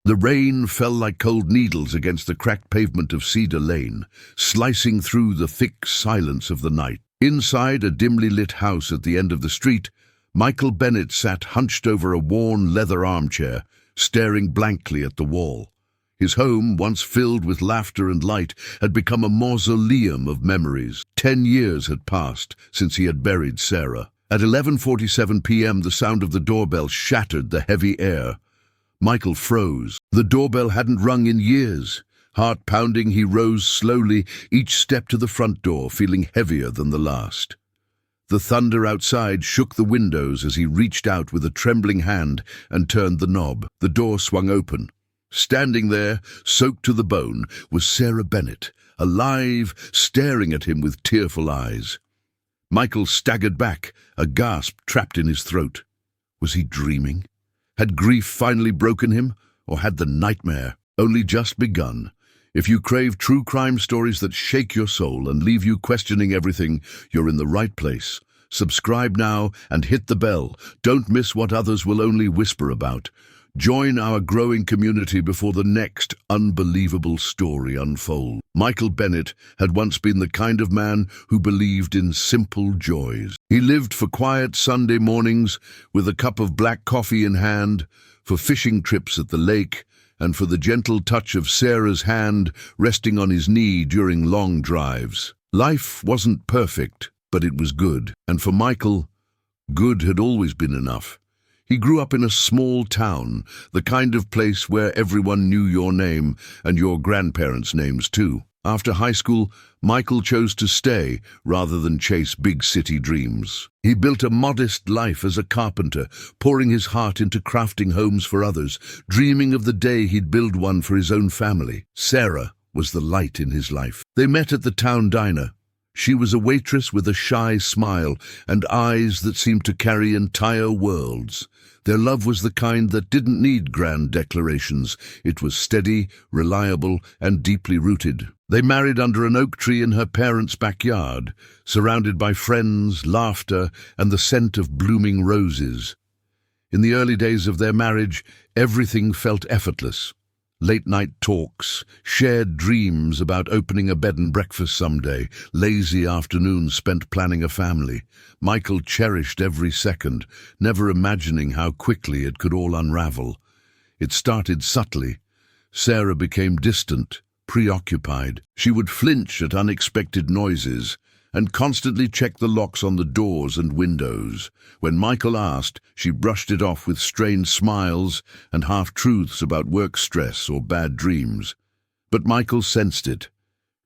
The rain fell like cold needles against the cracked pavement of Cedar Lane, slicing through the thick silence of the night. Inside a dimly lit house at the end of the street, Michael Bennett sat hunched over a worn leather armchair, staring blankly at the wall. His home, once filled with laughter and light, had become a mausoleum of memories. 10 years had passed since he had buried Sarah. At 11:47 p.m., the sound of the doorbell shattered the heavy air. Michael froze. The doorbell hadn't rung in years. Heart pounding, he rose slowly, each step to the front door feeling heavier than the last. The thunder outside shook the windows as he reached out with a trembling hand and turned the knob. The door swung open. Standing there, soaked to the bone, was Sarah Bennett, alive, staring at him with tearful eyes. Michael staggered back, a gasp trapped in his throat. Was he dreaming? Had grief finally broken him, or had the nightmare only just begun? If you crave true crime stories that shake your soul and leave you questioning everything, you're in the right place. Subscribe now and hit the bell. Don't miss what others will only whisper about. Join our growing community before the next unbelievable story unfolds. Michael Bennett had once been the kind of man who believed in simple joys. He lived for quiet Sunday mornings with a cup of black coffee in hand, for fishing trips at the lake, and for the gentle touch of Sarah's hand resting on his knee during long drives. Life wasn't perfect, but it was good. And for Michael, good had always been enough. He grew up in a small town, the kind of place where everyone knew your name and your grandparents' names too. After high school, Michael chose to stay rather than chase big city dreams. He built a modest life as a carpenter, pouring his heart into crafting homes for others, dreaming of the day he'd build one for his own family. Sarah was the light in his life. They met at the town diner. She was a waitress with a shy smile and eyes that seemed to carry entire worlds. Their love was the kind that didn't need grand declarations. It was steady, reliable, and deeply rooted. They married under an oak tree in her parents' backyard, surrounded by friends, laughter, and the scent of blooming roses. In the early days of their marriage, everything felt effortless. Late-night talks, shared dreams about opening a bed and breakfast someday, lazy afternoons spent planning a family. Michael cherished every second, never imagining how quickly it could all unravel. It started subtly. Sarah became distant, preoccupied. She would flinch at unexpected noises and constantly check the locks on the doors and windows. When Michael asked, she brushed it off with strained smiles and half-truths about work stress or bad dreams. But Michael sensed it.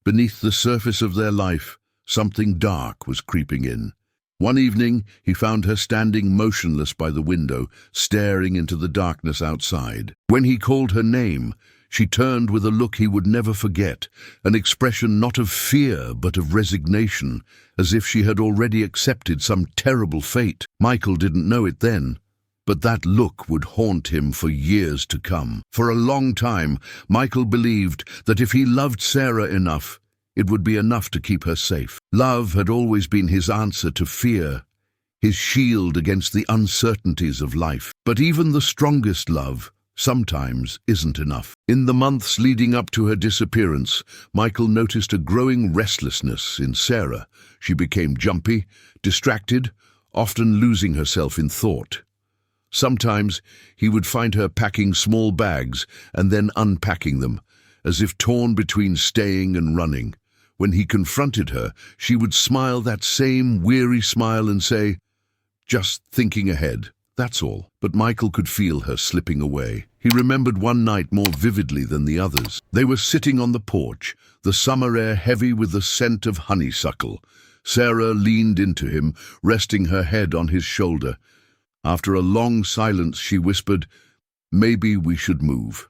Beneath the surface of their life, something dark was creeping in. One evening, he found her standing motionless by the window, staring into the darkness outside. When he called her name, she turned with a look he would never forget, an expression not of fear but of resignation, as if she had already accepted some terrible fate. Michael didn't know it then, but that look would haunt him for years to come. For a long time, Michael believed that if he loved Sarah enough, it would be enough to keep her safe. Love had always been his answer to fear, his shield against the uncertainties of life. But even the strongest love sometimes isn't enough. In the months leading up to her disappearance, Michael noticed a growing restlessness in Sarah. She became jumpy, distracted, often losing herself in thought. Sometimes he would find her packing small bags and then unpacking them, as if torn between staying and running. When he confronted her, she would smile that same weary smile and say, "Just thinking ahead, that's all." But Michael could feel her slipping away. He remembered one night more vividly than the others. They were sitting on the porch, the summer air heavy with the scent of honeysuckle. Sarah leaned into him, resting her head on his shoulder. After a long silence, she whispered, "Maybe we should move.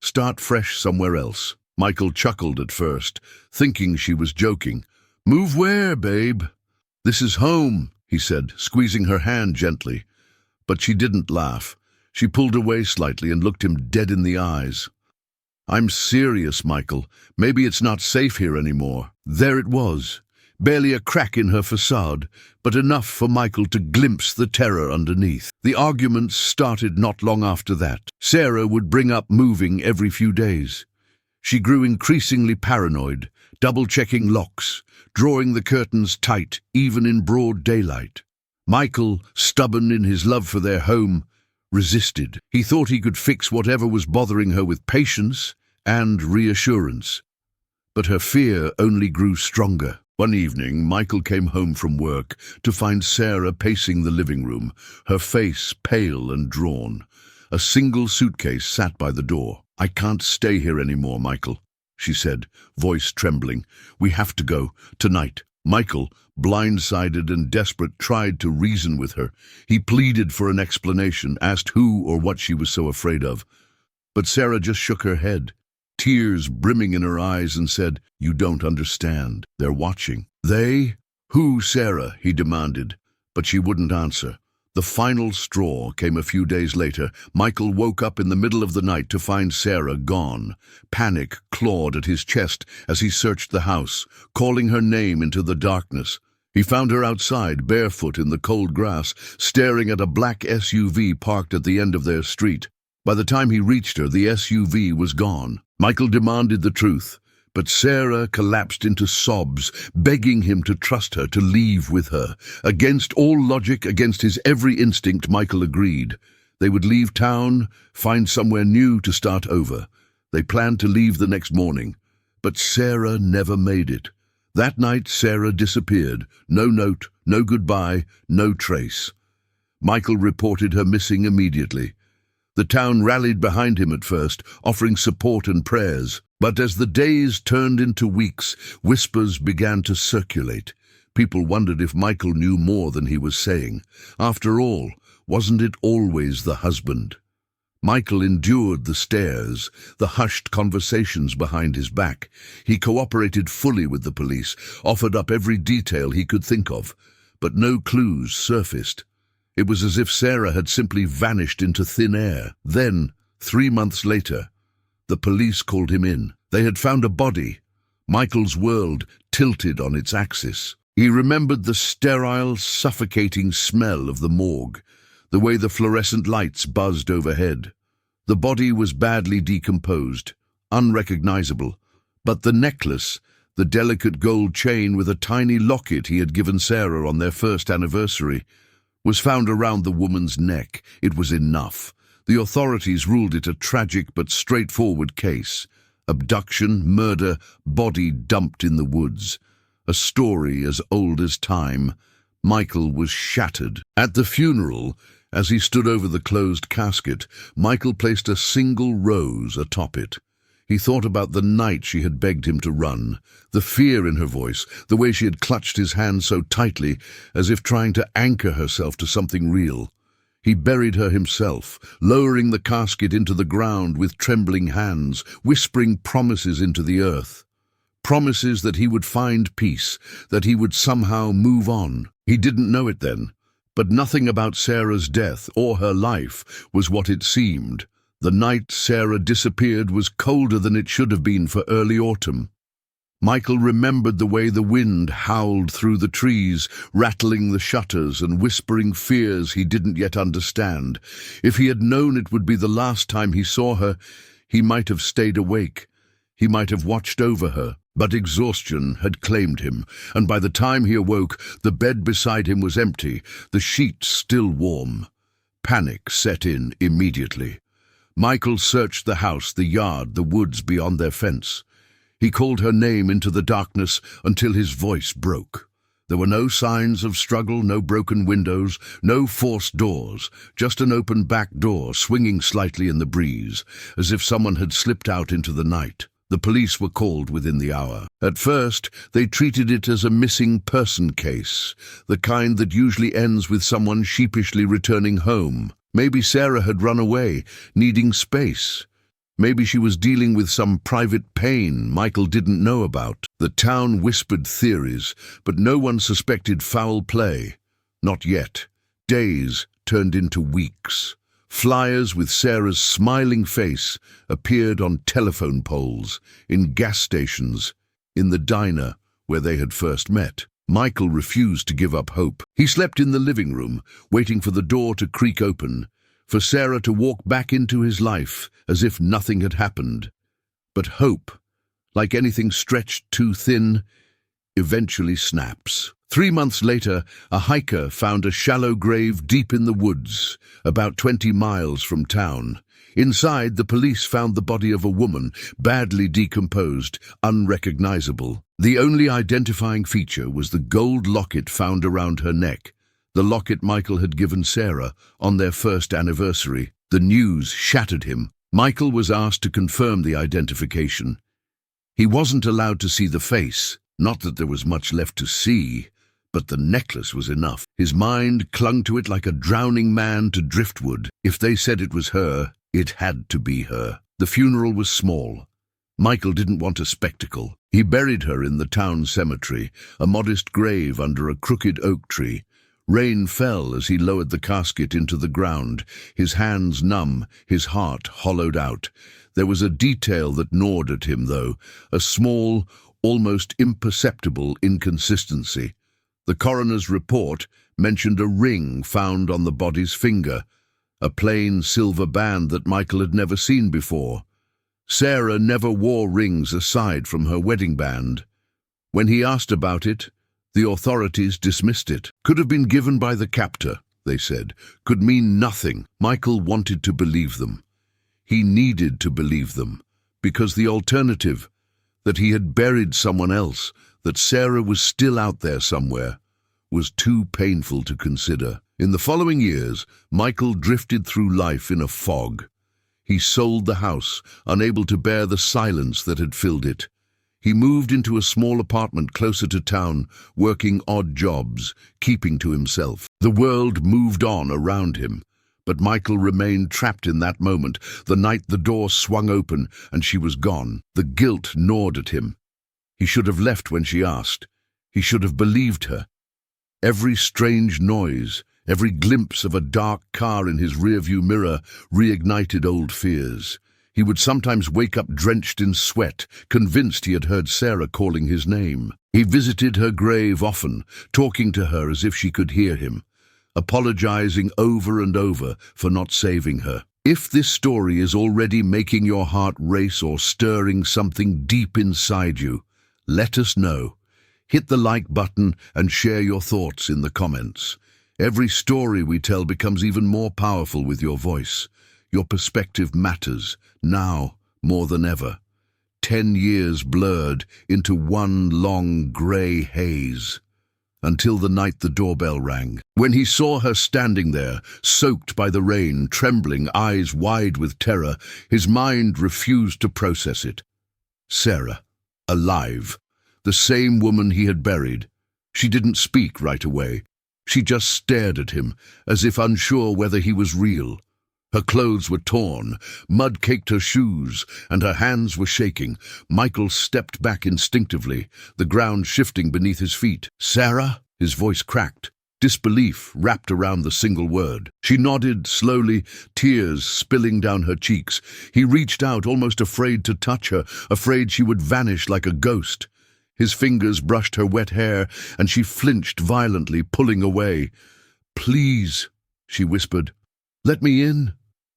Start fresh somewhere else." Michael chuckled at first, thinking she was joking. "Move where, babe?" "This is home," he said, squeezing her hand gently. But she didn't laugh. She pulled away slightly and looked him dead in the eyes. "I'm serious, Michael. Maybe it's not safe here anymore." There it was, barely a crack in her facade, but enough for Michael to glimpse the terror underneath. The arguments started not long after that. Sarah would bring up moving every few days. She grew increasingly paranoid, double-checking locks, drawing the curtains tight even in broad daylight. Michael, stubborn in his love for their home, resisted. He thought he could fix whatever was bothering her with patience and reassurance. But her fear only grew stronger. One evening, Michael came home from work to find Sarah pacing the living room, her face pale and drawn. A single suitcase sat by the door. "I can't stay here anymore, Michael," she said, voice trembling. "We have to go, tonight." Michael, blindsided and desperate, tried to reason with her. He pleaded for an explanation, asked who or what she was so afraid of. But Sarah just shook her head, tears brimming in her eyes, and said, "You don't understand. They're watching." "They? Who, Sarah?" he demanded, but she wouldn't answer. The final straw came a few days later. Michael woke up in the middle of the night to find Sarah gone. Panic clawed at his chest as he searched the house, calling her name into the darkness. He found her outside, barefoot in the cold grass, staring at a black SUV parked at the end of their street. By the time he reached her, the SUV was gone. Michael demanded the truth, but Sarah collapsed into sobs, begging him to trust her, to leave with her. Against all logic, against his every instinct, Michael agreed. They would leave town, find somewhere new to start over. They planned to leave the next morning, but Sarah never made it. That night, Sarah disappeared. No note, no goodbye, no trace. Michael reported her missing immediately. The town rallied behind him at first, offering support and prayers. But as the days turned into weeks, whispers began to circulate. People wondered if Michael knew more than he was saying. After all, wasn't it always the husband? Michael endured the stares, the hushed conversations behind his back. He cooperated fully with the police, offered up every detail he could think of, but no clues surfaced. It was as if Sarah had simply vanished into thin air. Then, 3 months later, the police called him in. They had found a body. Michael's world tilted on its axis. He remembered the sterile, suffocating smell of the morgue, the way the fluorescent lights buzzed overhead. The body was badly decomposed, unrecognizable, but the necklace, the delicate gold chain with a tiny locket he had given Sarah on their first anniversary, was found around the woman's neck. It was enough. The authorities ruled it a tragic but straightforward case. Abduction, murder, body dumped in the woods. A story as old as time. Michael was shattered. At the funeral, as he stood over the closed casket, Michael placed a single rose atop it. He thought about the night she had begged him to run, the fear in her voice, the way she had clutched his hand so tightly, as if trying to anchor herself to something real. He buried her himself, lowering the casket into the ground with trembling hands, whispering promises into the earth. Promises that he would find peace, that he would somehow move on. He didn't know it then, but nothing about Sarah's death or her life was what it seemed. The night Sarah disappeared was colder than it should have been for early autumn. Michael remembered the way the wind howled through the trees, rattling the shutters and whispering fears he didn't yet understand. If he had known it would be the last time he saw her, he might have stayed awake. He might have watched over her. But exhaustion had claimed him, and by the time he awoke, the bed beside him was empty, the sheets still warm. Panic set in immediately. Michael searched the house, the yard, the woods beyond their fence. He called her name into the darkness until his voice broke. There were no signs of struggle, no broken windows, no forced doors, just an open back door swinging slightly in the breeze, as if someone had slipped out into the night. The police were called within the hour. At first, they treated it as a missing person case, the kind that usually ends with someone sheepishly returning home. Maybe Sarah had run away, needing space. Maybe she was dealing with some private pain Michael didn't know about. The town whispered theories, but no one suspected foul play. Not yet. Days turned into weeks. Flyers with Sarah's smiling face appeared on telephone poles, in gas stations, in the diner where they had first met. Michael refused to give up hope. He slept in the living room, waiting for the door to creak open, for Sarah to walk back into his life as if nothing had happened. But hope, like anything stretched too thin, eventually snaps. 3 months later, a hiker found a shallow grave deep in the woods, about 20 miles from town. Inside, the police found the body of a woman, badly decomposed, unrecognizable. The only identifying feature was the gold locket found around her neck, the locket Michael had given Sarah on their first anniversary. The news shattered him. Michael was asked to confirm the identification. He wasn't allowed to see the face, not that there was much left to see, but the necklace was enough. His mind clung to it like a drowning man to driftwood. If they said it was her, it had to be her. The funeral was small. Michael didn't want a spectacle. He buried her in the town cemetery, a modest grave under a crooked oak tree. Rain fell as he lowered the casket into the ground, his hands numb, his heart hollowed out. There was a detail that gnawed at him, though, a small, almost imperceptible inconsistency. The coroner's report mentioned a ring found on the body's finger, a plain silver band that Michael had never seen before. Sarah never wore rings aside from her wedding band. When he asked about it, the authorities dismissed it. Could have been given by the captor, they said. Could mean nothing. Michael wanted to believe them. He needed to believe them, because the alternative, that he had buried someone else, that Sarah was still out there somewhere, was too painful to consider. In the following years, Michael drifted through life in a fog. He sold the house, unable to bear the silence that had filled it. He moved into a small apartment closer to town, working odd jobs, keeping to himself. The world moved on around him, but Michael remained trapped in that moment, the night the door swung open and she was gone. The guilt gnawed at him. He should have left when she asked. He should have believed her. Every strange noise, every glimpse of a dark car in his rearview mirror reignited old fears. He would sometimes wake up drenched in sweat, convinced he had heard Sarah calling his name. He visited her grave often, talking to her as if she could hear him, apologizing over and over for not saving her. If this story is already making your heart race or stirring something deep inside you, let us know. Hit the like button and share your thoughts in the comments. Every story we tell becomes even more powerful with your voice. Your perspective matters, now more than ever. 10 years blurred into one long grey haze. Until the night the doorbell rang. When he saw her standing there, soaked by the rain, trembling, eyes wide with terror, his mind refused to process it. Sarah, alive. The same woman he had buried. She didn't speak right away. She just stared at him, as if unsure whether he was real. Her clothes were torn, mud caked her shoes, and her hands were shaking. Michael stepped back instinctively, the ground shifting beneath his feet. "Sarah?" His voice cracked. Disbelief wrapped around the single word. She nodded slowly, tears spilling down her cheeks. He reached out, almost afraid to touch her, afraid she would vanish like a ghost. His fingers brushed her wet hair, and she flinched violently, pulling away. "Please," she whispered, "let me in.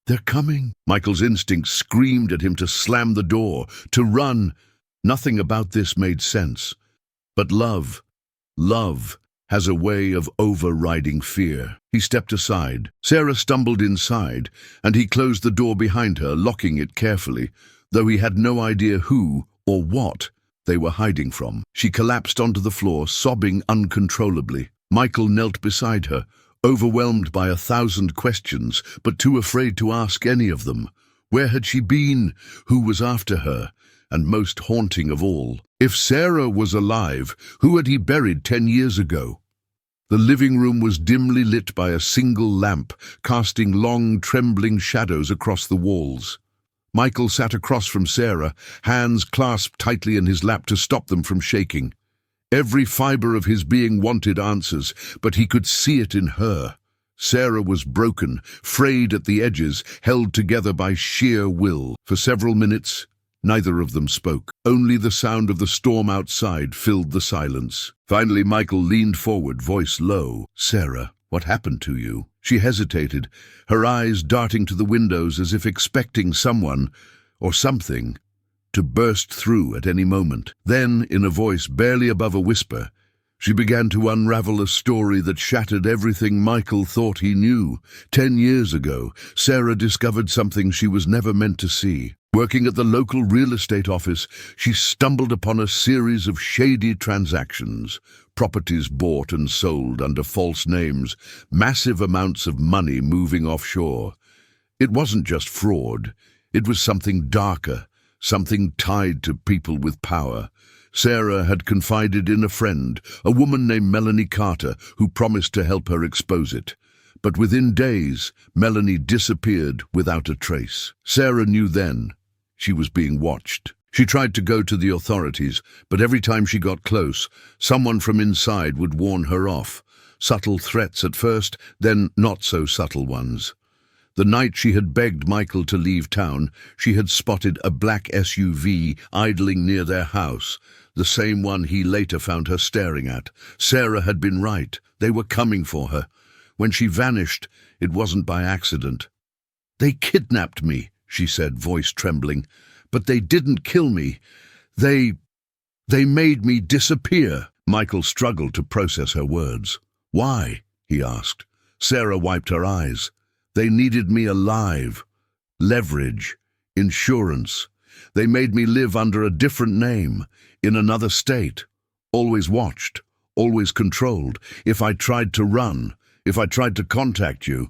They're coming." Michael's instinct screamed at him to slam the door, to run. Nothing about this made sense. But love has a way of overriding fear. He stepped aside. Sarah stumbled inside, and he closed the door behind her, locking it carefully, though he had no idea who or what they were hiding from. She collapsed onto the floor, sobbing uncontrollably. Michael knelt beside her, overwhelmed by 1,000 questions, but too afraid to ask any of them. Where had she been? Who was after her? And most haunting of all, if Sarah was alive, who had he buried 10 years ago? The living room was dimly lit by a single lamp, casting long, trembling shadows across the walls. Michael sat across from Sarah, hands clasped tightly in his lap to stop them from shaking. Every fiber of his being wanted answers, but he could see it in her. Sarah was broken, frayed at the edges, held together by sheer will. For several minutes, Neither of them spoke. Only the sound of the storm outside filled the silence. Finally, Michael leaned forward, voice low. "Sarah, what happened to you?" She hesitated, her eyes darting to the windows as if expecting someone, or something, to burst through at any moment. Then, in a voice barely above a whisper, she began to unravel a story that shattered everything Michael thought he knew. 10 years ago, Sarah discovered something she was never meant to see. Working at the local real estate office, she stumbled upon a series of shady transactions. Properties bought and sold under false names, massive amounts of money moving offshore. It wasn't just fraud, it was something darker, something tied to people with power. Sarah had confided in a friend, a woman named Melanie Carter, who promised to help her expose it. But within days, Melanie disappeared without a trace. Sarah knew then she was being watched. She tried to go to the authorities, but every time she got close, someone from inside would warn her off. Subtle threats at first, then not so subtle ones. The night she had begged Michael to leave town, she had spotted a black SUV idling near their house, the same one he later found her staring at. Sarah had been right. They were coming for her. When she vanished, it wasn't by accident. "They kidnapped me," she said, voice trembling. "But they didn't kill me. They made me disappear." Michael struggled to process her words. "Why?" he asked. Sarah wiped her eyes. "They needed me alive. Leverage. Insurance. They made me live under a different name, in another state. Always watched, always controlled. If I tried to run, if I tried to contact you,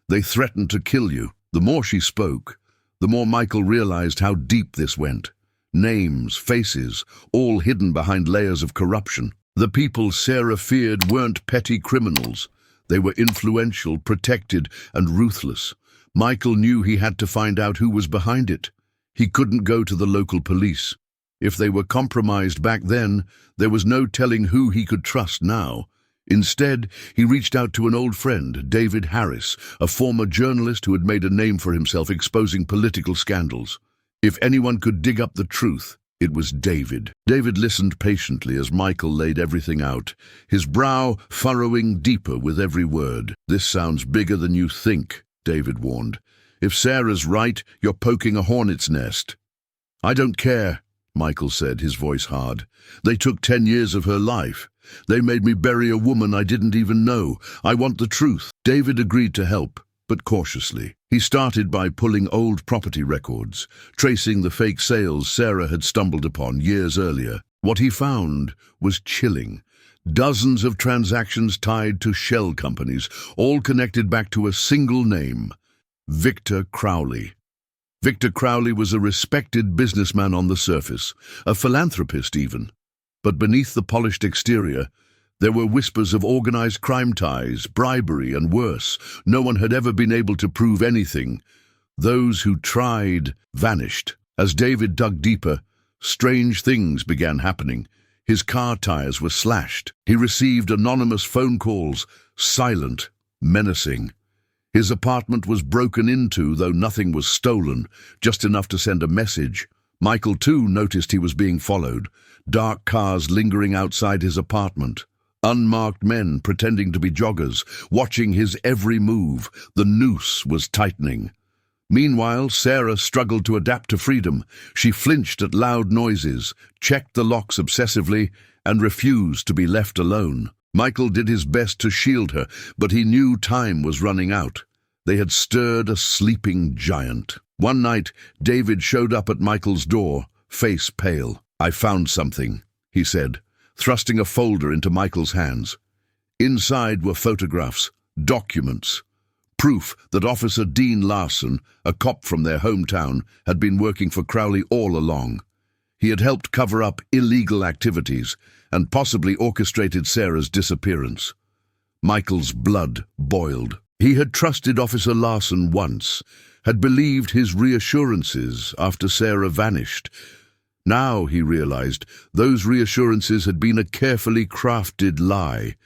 they threatened to kill you." The more she spoke, the more Michael realized how deep this went. Names, faces, all hidden behind layers of corruption. The people Sarah feared weren't petty criminals. They were influential, protected, and ruthless. Michael knew he had to find out who was behind it. He couldn't go to the local police. If they were compromised back then, there was no telling who he could trust now. Instead, he reached out to an old friend, David Harris, a former journalist who had made a name for himself exposing political scandals. If anyone could dig up the truth, it was David. David listened patiently as Michael laid everything out, his brow furrowing deeper with every word. "This sounds bigger than you think," David warned. "If Sarah's right, you're poking a hornet's nest." "I don't care," Michael said, his voice hard. "They took 10 years of her life. They made me bury a woman I didn't even know. I want the truth." David agreed to help, but cautiously. He started by pulling old property records, tracing the fake sales Sarah had stumbled upon years earlier. What he found was chilling. Dozens of transactions tied to shell companies, all connected back to a single name: Victor Crowley. Victor Crowley was a respected businessman on the surface, a philanthropist even. But beneath the polished exterior, there were whispers of organized crime ties, bribery, and worse. No one had ever been able to prove anything. Those who tried vanished. As David dug deeper, strange things began happening. His car tires were slashed. He received anonymous phone calls, silent, menacing. His apartment was broken into, though nothing was stolen, just enough to send a message. Michael, too, noticed he was being followed. Dark cars lingering outside his apartment. Unmarked men pretending to be joggers, watching his every move. The noose was tightening. Meanwhile, Sarah struggled to adapt to freedom. She flinched at loud noises, checked the locks obsessively, and refused to be left alone. Michael did his best to shield her, but he knew time was running out. They had stirred a sleeping giant. One night, David showed up at Michael's door, face pale. "I found something," he said, thrusting a folder into Michael's hands. Inside were photographs, documents, proof that Officer Dean Larson, a cop from their hometown, had been working for Crowley all along. He had helped cover up illegal activities and possibly orchestrated Sarah's disappearance. Michael's blood boiled. He had trusted Officer Larson once, had believed his reassurances after Sarah vanished. Now, he realized, those reassurances had been a carefully crafted lie.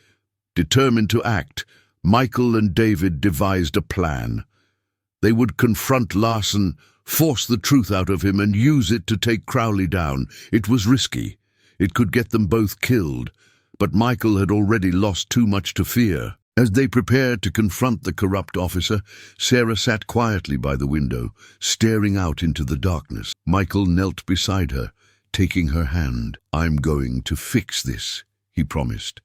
Determined to act, Michael and David devised a plan. They would confront Larson force the truth out of him and use it to take Crowley down. It was risky. It could get them both killed, but Michael had already lost too much to fear. As they prepared to confront the corrupt officer, Sarah sat quietly by the window, staring out into the darkness. Michael knelt beside her, taking her hand. "I'm going to fix this," he promised.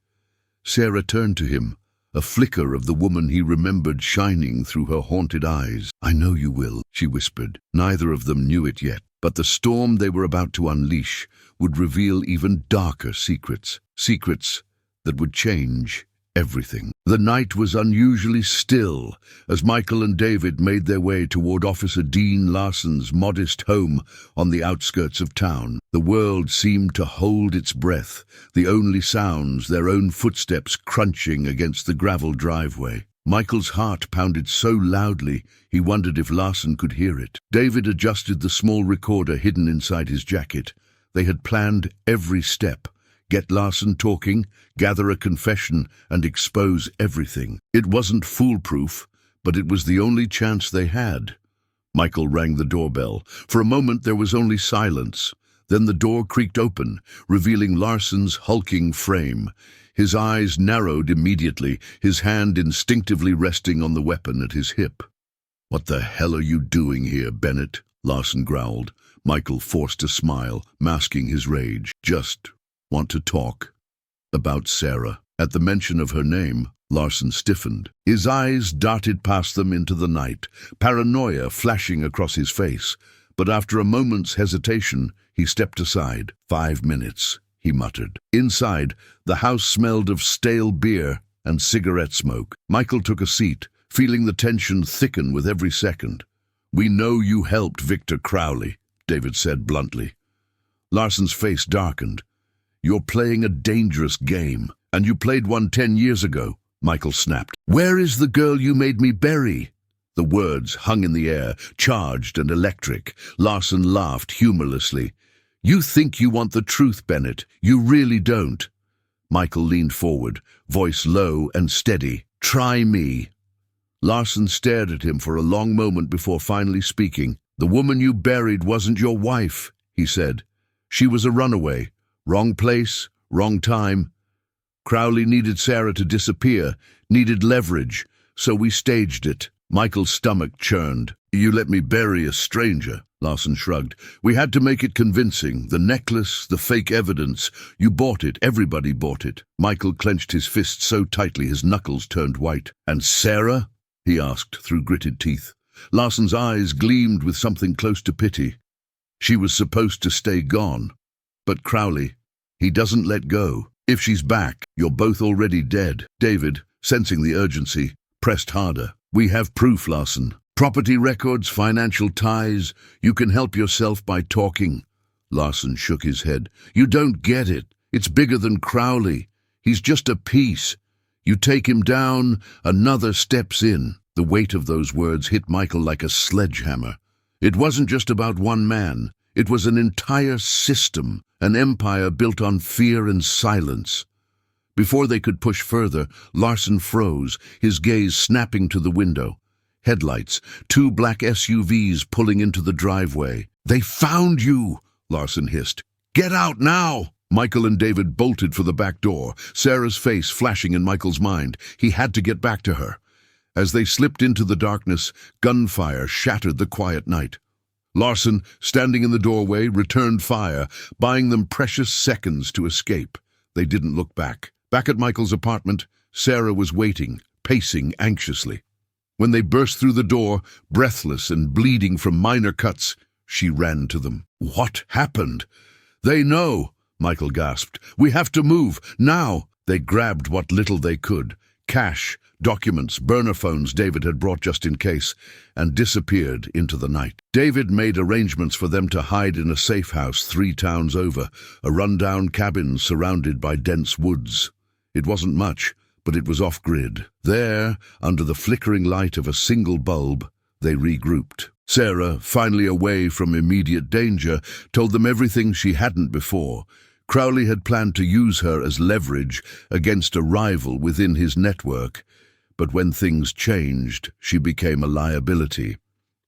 Sarah turned to him, a flicker of the woman he remembered shining through her haunted eyes. "I know you will," she whispered. Neither of them knew it yet, but the storm they were about to unleash would reveal even darker secrets. Secrets that would change everything. The night was unusually still as Michael and David made their way toward Officer Dean Larson's modest home on the outskirts of town. The world seemed to hold its breath, the only sounds their own footsteps crunching against the gravel driveway. Michael's heart pounded so loudly he wondered if Larson could hear it. David adjusted the small recorder hidden inside his jacket. They had planned every step. Get Larson talking, gather a confession, and expose everything. It wasn't foolproof, but it was the only chance they had. Michael rang the doorbell. For a moment there was only silence. Then the door creaked open, revealing Larson's hulking frame. His eyes narrowed immediately, his hand instinctively resting on the weapon at his hip. "What the hell are you doing here, Bennett?" Larson growled. Michael forced a smile, masking his rage. "Just want to talk about Sarah." At the mention of her name, Larson stiffened. His eyes darted past them into the night, paranoia flashing across his face. But after a moment's hesitation, he stepped aside. 5 minutes, he muttered. Inside, the house smelled of stale beer and cigarette smoke. Michael took a seat, feeling the tension thicken with every second. "We know you helped Victor Crowley," David said bluntly. Larson's face darkened. "You're playing a dangerous game, and you played one 10 years ago," Michael snapped. "Where is the girl you made me bury?" The words hung in the air, charged and electric. Larson laughed humorlessly. "You think you want the truth, Bennett. You really don't." Michael leaned forward, voice low and steady. "Try me." Larson stared at him for a long moment before finally speaking. "The woman you buried wasn't your wife," he said. "She was a runaway. Wrong place, wrong time. Crowley needed Sarah to disappear, needed leverage, so we staged it." Michael's stomach churned. "You let me bury a stranger," Larson shrugged. "We had to make it convincing. The necklace, the fake evidence. You bought it. Everybody bought it." Michael clenched his fist so tightly his knuckles turned white. "And Sarah?" he asked through gritted teeth. Larson's eyes gleamed with something close to pity. "She was supposed to stay gone. But Crowley, he doesn't let go. If she's back, you're both already dead." David, sensing the urgency, pressed harder. "We have proof, Larson. Property records, financial ties. You can help yourself by talking." Larson shook his head. "You don't get it. It's bigger than Crowley. He's just a piece. You take him down, another steps in." The weight of those words hit Michael like a sledgehammer. It wasn't just about one man. It was an entire system, an empire built on fear and silence. Before they could push further, Larson froze, his gaze snapping to the window. Headlights, 2 black SUVs pulling into the driveway. "They found you!" Larson hissed. "Get out now!" Michael and David bolted for the back door, Sarah's face flashing in Michael's mind. He had to get back to her. As they slipped into the darkness, gunfire shattered the quiet night. Larson, standing in the doorway, returned fire, buying them precious seconds to escape. They didn't look back. Back at Michael's apartment, Sarah was waiting, pacing anxiously. When they burst through the door, breathless and bleeding from minor cuts, she ran to them. "What happened?" "They know," Michael gasped. "We have to move, now." They grabbed what little they could, cash, documents, burner phones David had brought just in case, and disappeared into the night. David made arrangements for them to hide in a safe house 3 towns over, a rundown cabin surrounded by dense woods. It wasn't much, but it was off-grid. There, under the flickering light of a single bulb, they regrouped. Sarah, finally away from immediate danger, told them everything she hadn't before. Crowley had planned to use her as leverage against a rival within his network, but when things changed, she became a liability.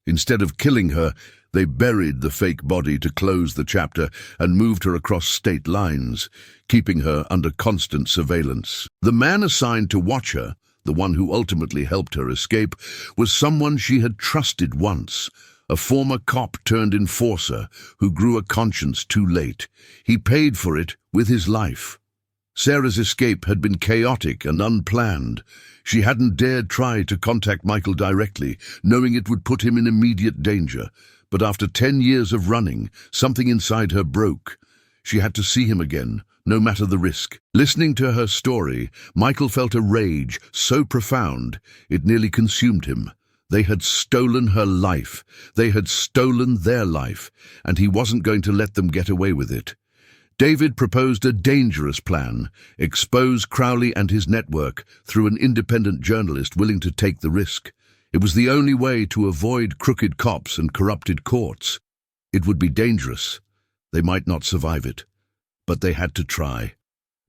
Instead of killing her, they buried the fake body to close the chapter and moved her across state lines, keeping her under constant surveillance. The man assigned to watch her, the one who ultimately helped her escape, was someone she had trusted once, a former cop turned enforcer who grew a conscience too late. He paid for it with his life. Sarah's escape had been chaotic and unplanned. She hadn't dared try to contact Michael directly, knowing it would put him in immediate danger. But after 10 years of running, something inside her broke. She had to see him again, no matter the risk. Listening to her story, Michael felt a rage so profound it nearly consumed him. They had stolen her life. They had stolen their life, and he wasn't going to let them get away with it. David proposed a dangerous plan: expose Crowley and his network through an independent journalist willing to take the risk. It was the only way to avoid crooked cops and corrupted courts. It would be dangerous. They might not survive it. But they had to try.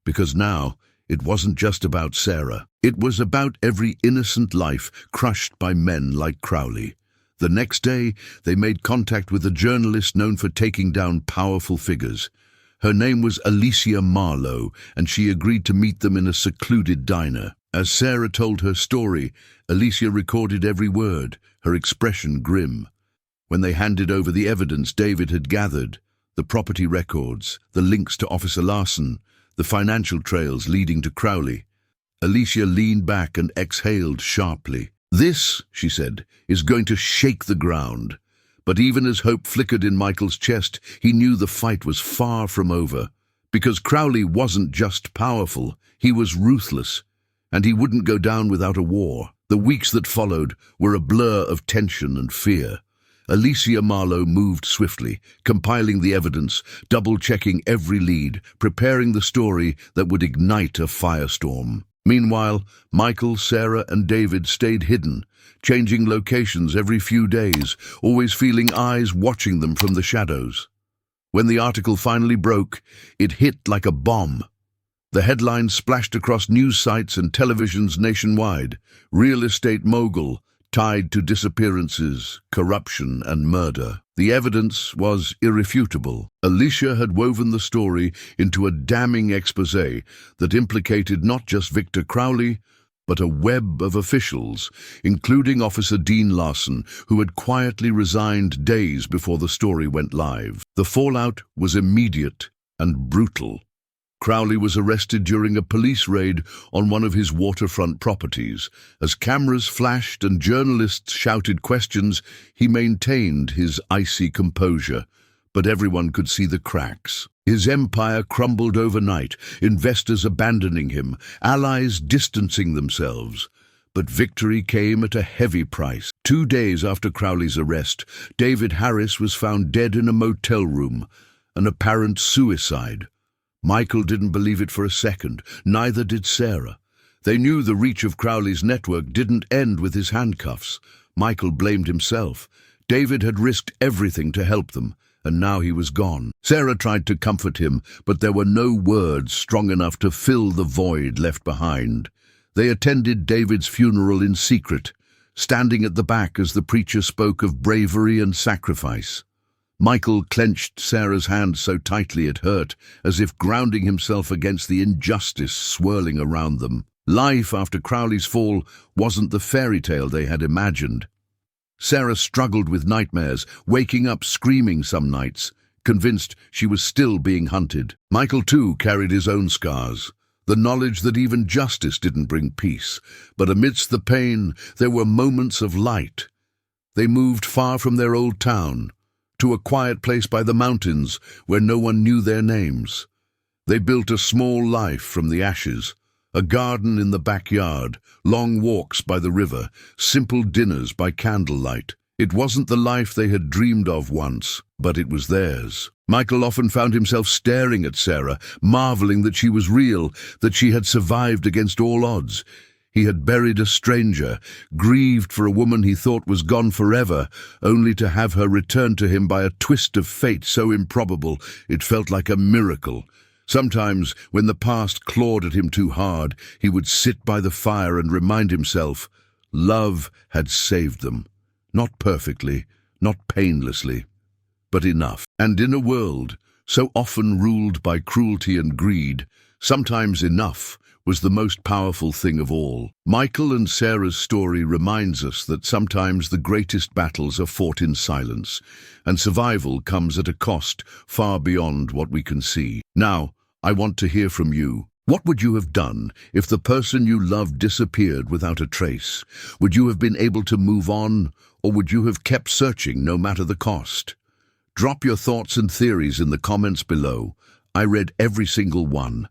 Because now, it wasn't just about Sarah. It was about every innocent life crushed by men like Crowley. The next day, they made contact with a journalist known for taking down powerful figures. Her name was Alicia Marlowe, and she agreed to meet them in a secluded diner. As Sarah told her story, Alicia recorded every word, her expression grim. When they handed over the evidence David had gathered, the property records, the links to Officer Larson, the financial trails leading to Crowley, Alicia leaned back and exhaled sharply. "This," she said, "is going to shake the ground." But even as hope flickered in Michael's chest, he knew the fight was far from over. Because Crowley wasn't just powerful, he was ruthless. And he wouldn't go down without a war. The weeks that followed were a blur of tension and fear. Alicia Marlowe moved swiftly, compiling the evidence, double-checking every lead, preparing the story that would ignite a firestorm. Meanwhile, Michael, Sarah, and David stayed hidden, changing locations every few days, always feeling eyes watching them from the shadows. When the article finally broke, it hit like a bomb. The headlines splashed across news sites and televisions nationwide: "Real estate mogul tied to disappearances, corruption, and murder." The evidence was irrefutable. Alicia had woven the story into a damning exposé that implicated not just Victor Crowley, but a web of officials, including Officer Dean Larson, who had quietly resigned days before the story went live. The fallout was immediate and brutal. Crowley was arrested during a police raid on one of his waterfront properties. As cameras flashed and journalists shouted questions, he maintained his icy composure, but everyone could see the cracks. His empire crumbled overnight, investors abandoning him, allies distancing themselves. But victory came at a heavy price. 2 days after Crowley's arrest, David Harris was found dead in a motel room, an apparent suicide. Michael didn't believe it for a second, neither did Sarah. They knew the reach of Crowley's network didn't end with his handcuffs. Michael blamed himself. David had risked everything to help them, and now he was gone. Sarah tried to comfort him, but there were no words strong enough to fill the void left behind. They attended David's funeral in secret, standing at the back as the preacher spoke of bravery and sacrifice. Michael clenched Sarah's hand so tightly it hurt, as if grounding himself against the injustice swirling around them. Life after Crowley's fall wasn't the fairy tale they had imagined. Sarah struggled with nightmares, waking up screaming some nights, convinced she was still being hunted. Michael, too, carried his own scars, the knowledge that even justice didn't bring peace. But amidst the pain, there were moments of light. They moved far from their old town, to a quiet place by the mountains where no one knew their names. They built a small life from the ashes, a garden in the backyard, long walks by the river, simple dinners by candlelight. It wasn't the life they had dreamed of once, but it was theirs. Michael often found himself staring at Sarah, marveling that she was real, that she had survived against all odds. He had buried a stranger, grieved for a woman he thought was gone forever, only to have her return to him by a twist of fate so improbable it felt like a miracle. Sometimes, when the past clawed at him too hard, he would sit by the fire and remind himself, love had saved them. Not perfectly, not painlessly, but enough. And in a world so often ruled by cruelty and greed, sometimes enough was the most powerful thing of all. Michael and Sarah's story reminds us that sometimes the greatest battles are fought in silence, and survival comes at a cost far beyond what we can see. Now, I want to hear from you. What would you have done if the person you loved disappeared without a trace? Would you have been able to move on, or would you have kept searching no matter the cost? Drop your thoughts and theories in the comments below. I read every single one,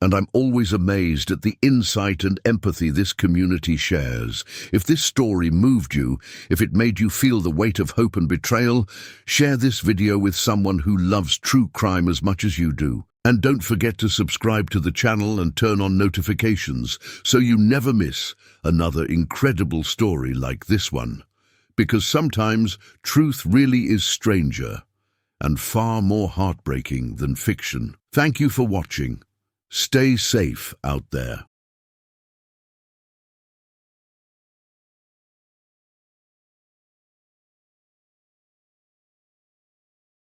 and I'm always amazed at the insight and empathy this community shares. If this story moved you, if it made you feel the weight of hope and betrayal, share this video with someone who loves true crime as much as you do. And don't forget to subscribe to the channel and turn on notifications so you never miss another incredible story like this one. Because sometimes truth really is stranger and far more heartbreaking than fiction. Thank you for watching. Stay safe out there.